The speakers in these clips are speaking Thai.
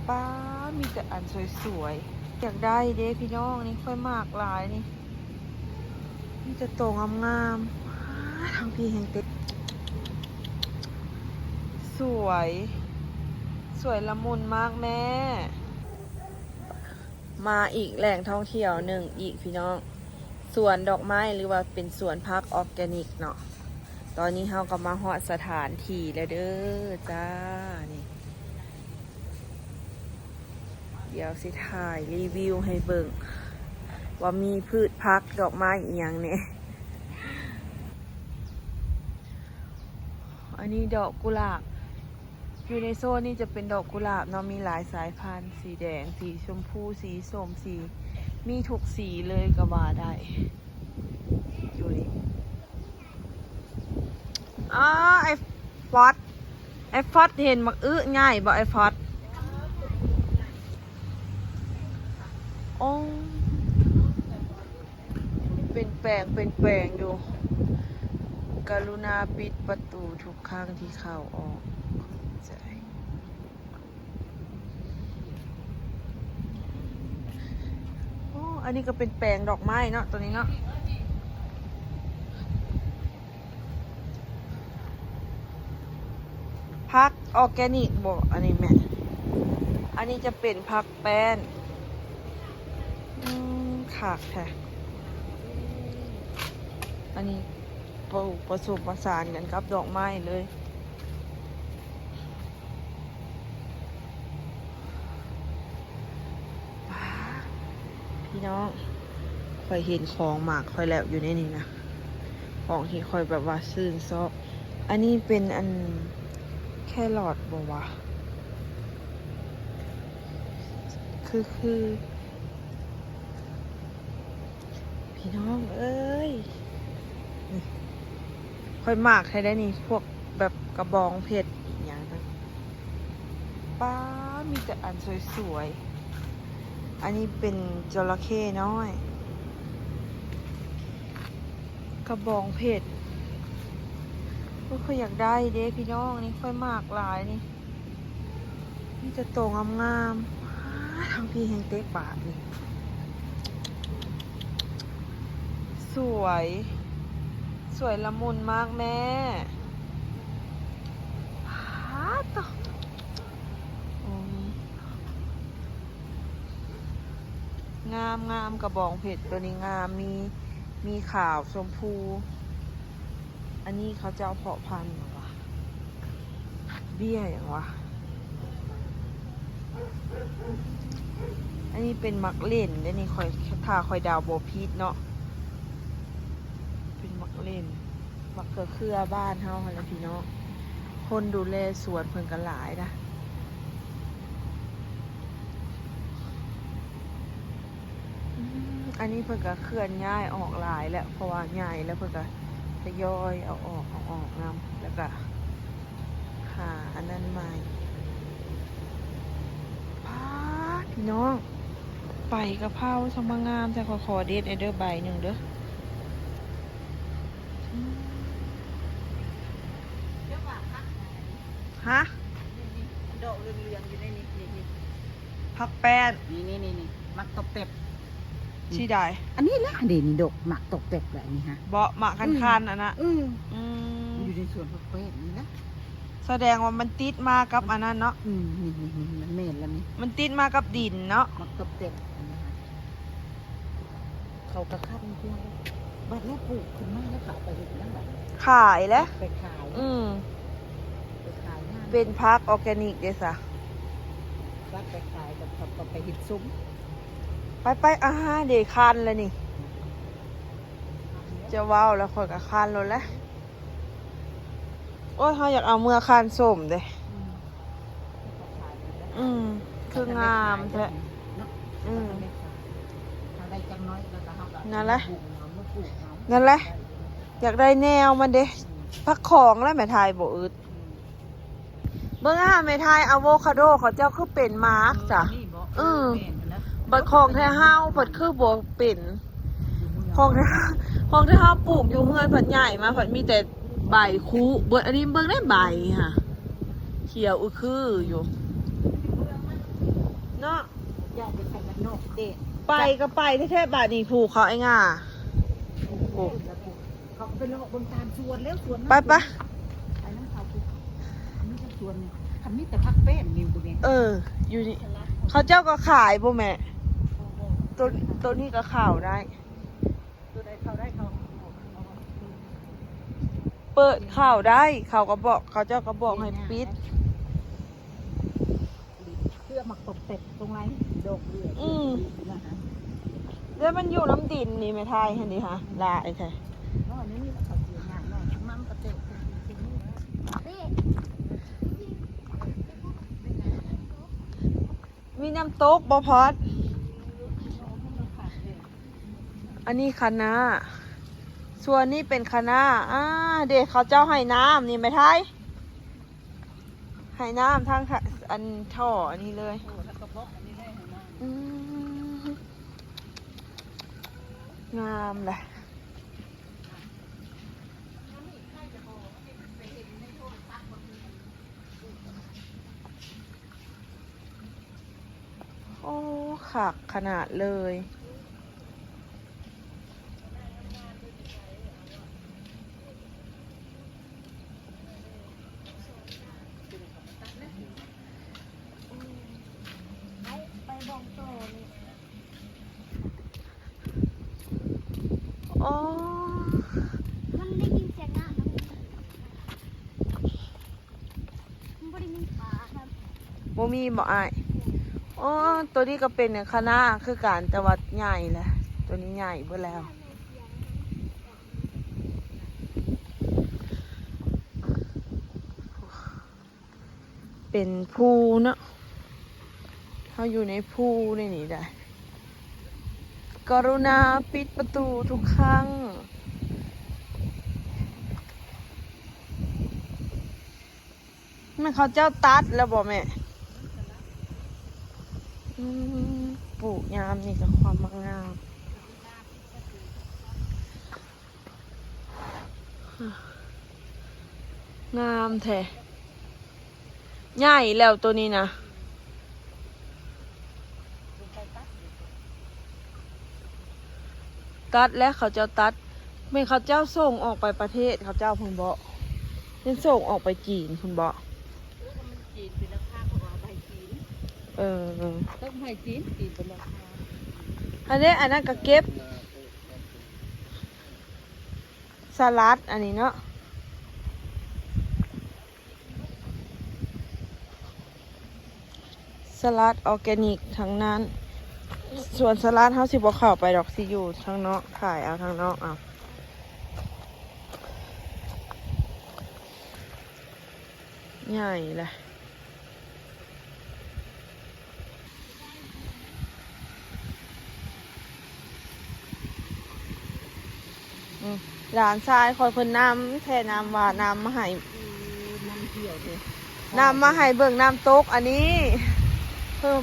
ป้ามีแต่อันสวยๆอยากได้เด้พี่น้องนี่ค่อยมากหลายนี่มีแต่โตงามๆทางพี่แห่งเต็มสวยละมุนมากแม่มาอีกแหล่งท่องเที่ยวหนึ่งอีกพี่น้องสวนดอกไม้หรือว่าเป็นสวนพักออร์แกนิกเนาะตอนนี้เราก็มาฮอดสถานที่แล้วเด้อจ้านี่เดี๋ยวสิถ่ายรีวิวให้เบิ่งว่ามีพืชพักดอกไม้อีกอย่างเนี่ยอันนี้ดอกกุหลาบอยู่ในโซนนี้จะเป็นดอกกุหลาบเนาะมีหลายสายพันธุ์สีแดงสีชมพูสีส้มสีมีทุกสีเลยก็ว่าได้อยู่นี่ไอฟอสเห็นมักง่ายบ่ไอฟอสโอ้เป็นแปลงดูกรุณาปิดประตูทุกครั้งที่เข้าออกใจอันนี้ก็เป็นแปลงดอกไม้เนาะตัวนี้เนาะพักออร์แกนิกบอกอันนี้แม่อันนี้จะเป็นพักแป้นขากแท้อันนี้ปลูกผสมผสานกันกับดอกไม้เลยพี่น้องคอยเห็นของหมากคอยแล้วอยู่ในนี้นะของที่คอยแบบว่าซื่นซอกอันนี้เป็นอันแค่หลอดบอกว่าคือพี่น้องเอ้ยค่อยมากให้ได้นี่พวกแบบกระบองเพชรอย่างนั้นป้ามีแต่อันสวยๆอันนี้เป็นจระเข้น้อยกระบองเพชรก็ค่อยอยากได้เด้พี่น้องนี่ค่อยมากหลายนี่มีแต่โตงามๆทางพี่แห่งเต๊ปาดนี่สวยละมุนมากแม่ต่องามกระบองเพชรตัวนี้งามมีขาวชมพูอันนี้เขาจะเอาเพาะพันธุ์หรอวะเบี้ยอย่างวะอันนี้เป็นมักเล่นได้นี่คอยดาวโบพีทเนาะเป็นมักเล่นมักเครือบ้านเฮาอะไรพี่น้องคนดูแลสวนเพิ่นกันหลายนะอันนี้เพิ่นก็เคลื่อนย้ายออกหลายแล้วเพราะว่าใหญ่แล้วเพิ่นก็ทยอยเอาออกนำแล้วก็หาอันนั้นใหม่พี่น้องไปกะเพราสมงามแต่ขอเด็ดเด้อใบหนึ่งเด้อฮะดอกเรืองๆอยู่ในนี้ผักแป้นนี่มักตบเป็บชีได้อันนี้ละเด่นดอกหมักตบเป็บแบบนี้ฮะเบาะหมักคันๆอันน่ะอยู่ในสวนผักเป็บนี่นะแสดงว่ามันติดมากับอันนั้นเนาะนี่มันเม็ดแล้วนี่มันติดมากับดินเนาะหมักตบเป็บเขากระคับเพื่อนบัดแล้วปลูกขึ้นมาแล้วเขาไปอยู่นั่นแหละขายแล้วไปขายไปขายเป็นพักออร์แกนิกเด้ซะวัดไปขายกับไปหิดซุ้มไปเดี๋ยวคันเลยนี่จะว้าวแล้วคอยกับคันเลยแหละโอ้ยเขาอยากเอาเมื่อคันส้มเด้คืองามแท้นั่นแหละอยากได้แนวมันเด้พักของแล้วแม่ไทยบ่อึดเบิ่งแม่ไทยอะโวคาโดเขาเจ้าคือเป็นมาร์กจ้ะบัดของแท้เฮาเพิ่นคือบ่เป็นของแท้เฮาปลูกอยู่เฮือนเพิ่นใหญ่มาเพิ่นมีแต่ใบคูเบิดอันนี้เบิ่งได้ใบค่ะเขียวคืออยู่ เนาะ อยากเป็นไข่มันนกเด็ก ไปก็ไปแท้ๆบาดนี้ผูกเขาไอ้ง่า โอ้เขาก็ไปเลาะบนตามสวนแล้วสวน ไป ไปน้ำเขาปุ๊บนี่ก็สวนทำนี่แต่พักแป้นนิวบุญเนี่ย อยู่นี่เขาเจ้าก็ขายบ่แม่ตัวนี้ก็ข่าวได้ ตัวใดเขาได้เขา เปิดข่าวได้เขาก็บอกเขาเจ้าก็บอกให้ปิด เพื่อมาตกแต่งตรงไรดอกเรือนะคะ แล้วมันอยู่น้ำดินนี่ไม่ทายเห็นดิฮะลาไอ้แท้ น้อยนี่เขาเสียงานน้อยมั่งกระเตะนี่ มีน้ำตกบ่พอดอันนี้คะน้าส่วนนี้เป็นคะน้าเด็กเขาเจ้าให้น้ำนี่ไม่ทายให้น้ำทางอันท่ออันนี้เลยอืมงามเลยโอ้ขักขนาดเลยอ๋อ มันได้ยินเสียงน้ำมันไม่ได้มีฝาครับ บ่มีบ่อายอ๋อตัวนี้ก็เป็นคณะคือการแต่ว่าใหญ่แหละตัวนี้ใหญ่เบิดแล้ว เป็นภูเนาะเขาอยู่ในภูในนี้ได้ กรุณาปิดประตูทุกครั้ง มันเขาเจ้าตัดแล้วบ่แม่ปลูกยามนี่กับความมักงาม งามแท้ใหญ่แล้วตัวนี้นะตัดแล้วเขาเจ้าตัดไม่เขาเจ้าส่งออกไปประเทศเขาเจ้าเพิ่งบอกยังส่งออกไปจีนคุณบอก จีนเป็นราคาของเราใบจีน ต้องใบจีนจีนเป็นราคา อันนั้นก็เก็บสลัดอันนี้เนาะสลัดออร์แกนิกทั้งนั้นส่วนสลัดเขาสิบ่เข้าไปดอกสิอยู่ทางนอกขายเอาทางนอกเอาใหญ่เลยหลานชายคอยเพิ่นน้ำแท่น้ำว่าน้ำมาให้ น้ำเที่ยวเลย น้ำมาให้เบิ่งน้ำตกอันนี้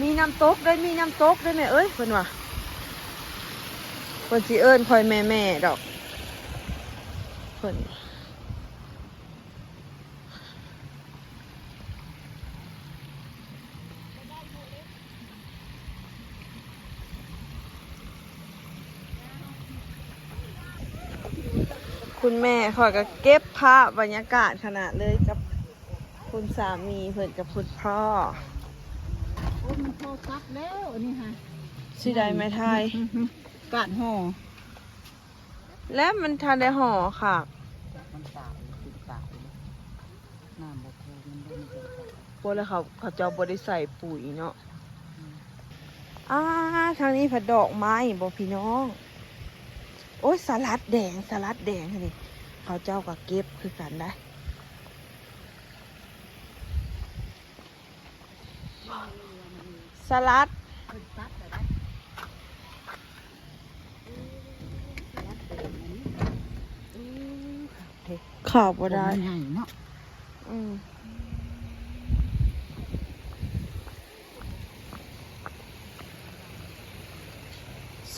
มีน้ำตกด้วยมีน้ำตกด้วยแม่เอ้ยเพิ่นว่าเพิ่นสิเอิ้นคอยแม่ดอกเพิ่นคุณแม่คอยก็เก็บภาพบรรยากาศขนาดเลยกับคุณสามีเพิ่นกับคุณพ่อ โอ้มันพอซักแล้วอันนี้ฮะ สิได้ไหมทาย กาดห่อ และมันทันได้ห่อค่ะ มันตายติดตายน้ำบกโคมันได้ไม่เจอ พวกแล้วเขาเจ้าบ่ได้ใส่ปุ๋ยเนาะทางนี้ผัดดอกไม้บ่พี่น้อง โอ้ยสลัดแดงนี่เขาเจ้าก็เก็บคือกันได้สลัด คนซักแต่ได้ซักแต่นี้ ข่าวบ่ได้ ใหญ่เนาะ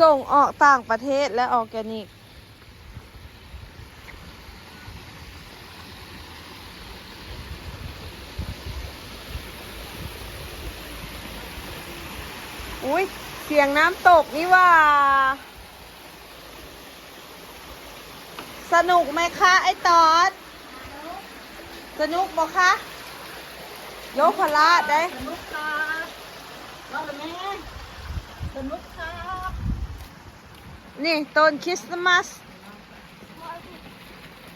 ส่งออกต่างประเทศและออร์แกนิก อุ้ยเสียงน้ำตกนี่ว่า สนุกไหมคะไอ้ตอด สนุกบ่คะโยกพลาดได้ สนุกครับเราเลยแม่สนุกครับ นี่ต้นคริสต์มาส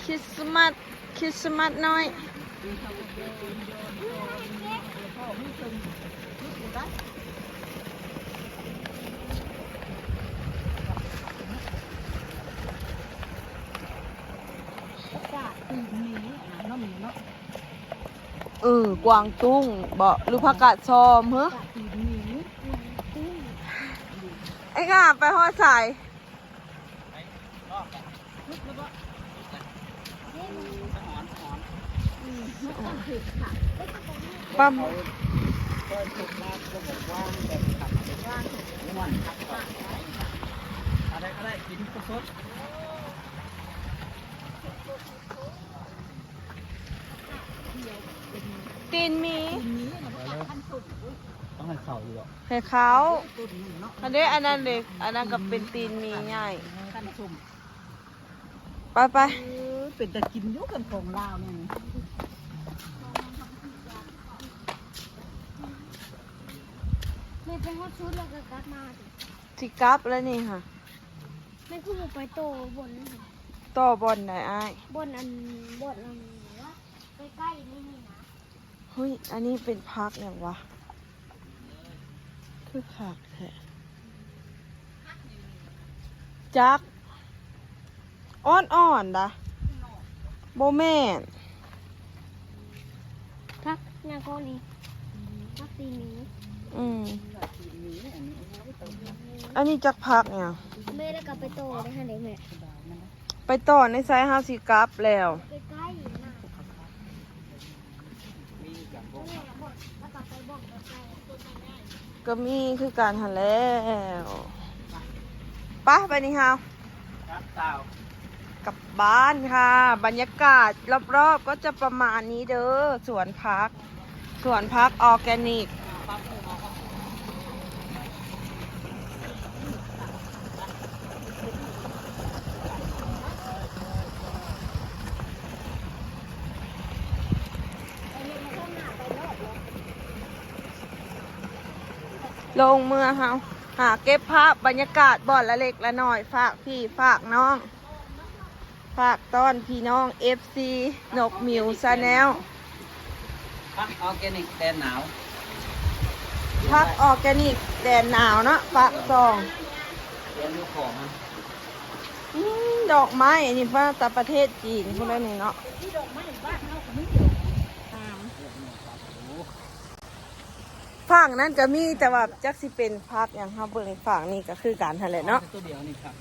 คริสต์มาส คริสต์มาสน้อย กวางตุ้งบ่หรือผักกาดซอมเหรอไอ้ง่าไปหอดสายปั๊มตีนหมี ต้องให้เข่าอยู่หรอ ให้เขาอันนี้อันนั้นเด็กอันนั้นก็เป็นตีนหมีง่าย กันชุ่ม ไปไป เป็นแต่กินอยุกันของลาวเนี่ย ไม่เป็นว่าชุดแล้วก็กลับมาดิ สิกลับแล้วนี่ค่ะ ไม่คือไปโตบน ต่อบอลได้อ้าย บนอันว่าใกล้ๆนี่นะ เฮ้ยอันนี้เป็นพักอย่างวะคือขากแท้จักอ่อนๆดะโบแม่น พักนาโกนี่พักตีนี้ อืมอันนี้จักพักเนี่ยง แม่แล้วก็ไปโตได้ฮะเด็กแม่ ไปต่อในไซส์5สิกลับแล้ว ใกล้ๆนะแล้วก็ไปบอกกับใคร ก็มีคือการหันแล้วไปะไปนี่ฮาว ครับเต่าก ลับบ้านค่ะ บรรยากาศรอบๆก็จะประมาณนี้เด้อสวนพักออร์แกนิก ลงเมื่อเฮาหาเก็บภาพบรรยากาศบ่อนละเล็กละน้อย ฝากพี่ฝากน้อง ฝากต้อนพี่น้อง FC นกมิวซาแนล พักออร์แกนิกแดนหนาว พักออร์แกนิกแดนหนาวเนาะฝากซอง เรียนรู้ของนะ ดอกไม้อันนี้ว่าแต่ประเทศจีนพวกนั้นนี่เนาะฝั่งนั้นก็มีแต่ว่าจักสิเป็นพักอย่างเฮาเบิ่งฝั่งนี้ก็คือการหั่นแหละเนาะ ตัวเดียวนี่ครับ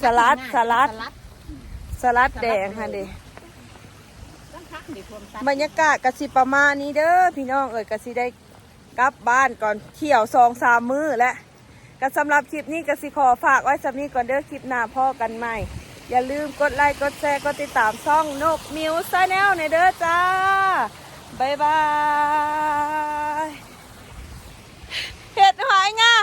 สลัดแดงค่ะเด้ ต้องพักเดี๋ยวความตัด บรรยากาศกสิประมาณนี้เด้อพี่น้องเอ๋ยกสิได้กลับบ้านก่อนเที่ยว2-3 มื้อและก็สำหรับคลิปนี้กสิขอฝากไว้สำนี้ก่อนเด้อคลิปหน้าพ่อกันใหม่อย่าลืมกดไลค์กดแชร์กดติดตามช่องนกมิวซาแนลในเด้อจ้าบ๊ายบายเห็ดหายง่า